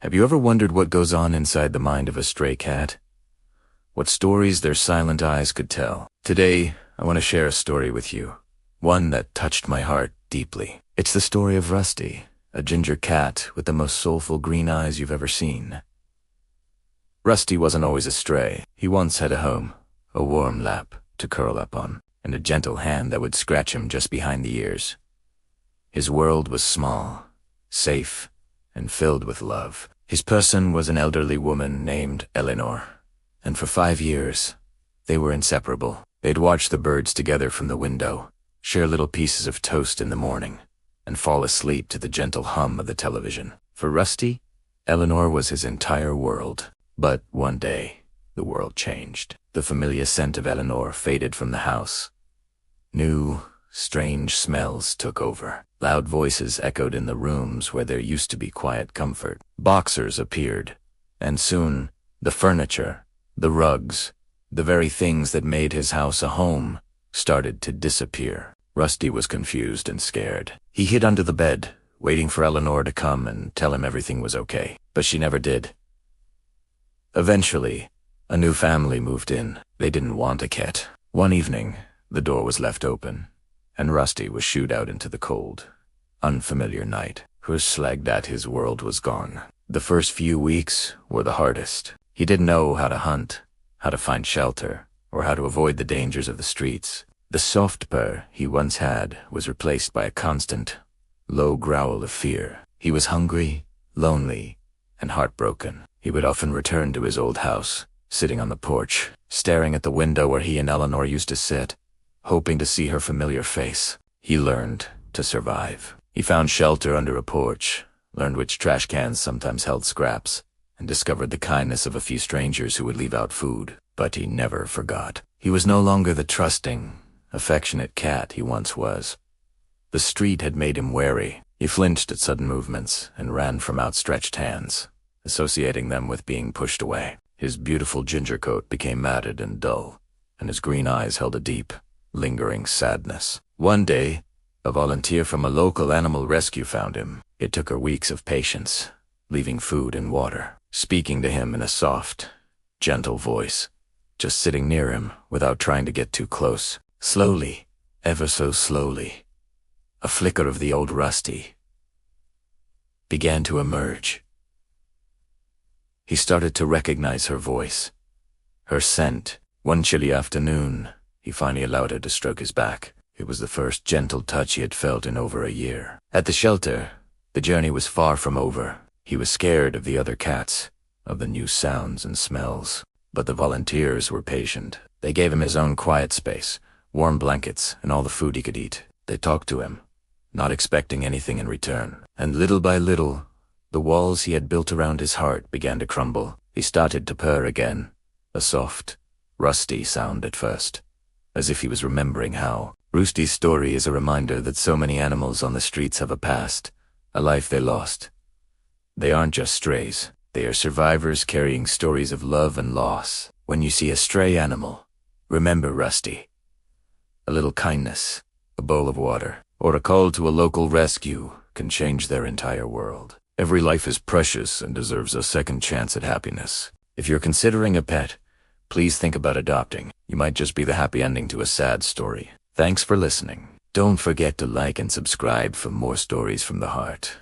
Have you ever wondered what goes on inside the mind of a stray cat? What stories their silent eyes could tell? Today, I want to share a story with you. One that touched my heart deeply. It's the story of Rusty, a ginger cat with the most soulful green eyes you've ever seen. Rusty wasn't always a stray. He once had a home, a warm lap to curl up on, and a gentle hand that would scratch him just behind the ears. His world was small, safe, and filled with love. His person was an elderly woman named Eleanor, and for 5 years, they were inseparable. They'd watch the birds together from the window, share little pieces of toast in the morning, and fall asleep to the gentle hum of the television. For Rusty, Eleanor was his entire world. But one day, the world changed. The familiar scent of Eleanor faded from the house. New, strange smells took over. Loud voices echoed in the rooms where there used to be quiet comfort. Boxers appeared, and soon, the furniture, the rugs, the very things that made his house a home, started to disappear. Rusty was confused and scared. He hid under the bed, waiting for Eleanor to come and tell him everything was okay. But she never did. Eventually, a new family moved in. They didn't want a cat. One evening, the door was left open, and Rusty was shooed out into the cold, unfamiliar night. Slagged at his world was gone. The first few weeks were the hardest. He didn't know how to hunt, how to find shelter, or how to avoid the dangers of the streets. The soft purr he once had was replaced by a constant, low growl of fear. He was hungry, lonely, and heartbroken. He would often return to his old house, sitting on the porch, staring at the window where he and Eleanor used to sit, hoping to see her familiar face. He learned to survive. He found shelter under a porch, learned which trash cans sometimes held scraps, and discovered the kindness of a few strangers who would leave out food. But he never forgot. He was no longer the trusting, affectionate cat he once was. The street had made him wary. He flinched at sudden movements and ran from outstretched hands, associating them with being pushed away. His beautiful ginger coat became matted and dull, and his green eyes held a deep, lingering sadness. One day, a volunteer from a local animal rescue found him. It took her weeks of patience, leaving food and water, speaking to him in a soft, gentle voice, just sitting near him without trying to get too close. Slowly, ever so slowly, a flicker of the old Rusty began to emerge. He started to recognize her voice, her scent. One chilly afternoon, he finally allowed her to stroke his back. It was the first gentle touch he had felt in over a year. At the shelter, the journey was far from over. He was scared of the other cats, of the new sounds and smells. But the volunteers were patient. They gave him his own quiet space, warm blankets, and all the food he could eat. They talked to him, not expecting anything in return. And little by little, the walls he had built around his heart began to crumble. He started to purr again, a soft, rusty sound at first, as if he was remembering how. Rusty's story is a reminder that so many animals on the streets have a past, a life they lost. They aren't just strays. They are survivors carrying stories of love and loss. When you see a stray animal, remember Rusty. A little kindness, a bowl of water, or a call to a local rescue can change their entire world. Every life is precious and deserves a second chance at happiness. If you're considering a pet, please think about adopting. You might just be the happy ending to a sad story. Thanks for listening. Don't forget to like and subscribe for more stories from the heart.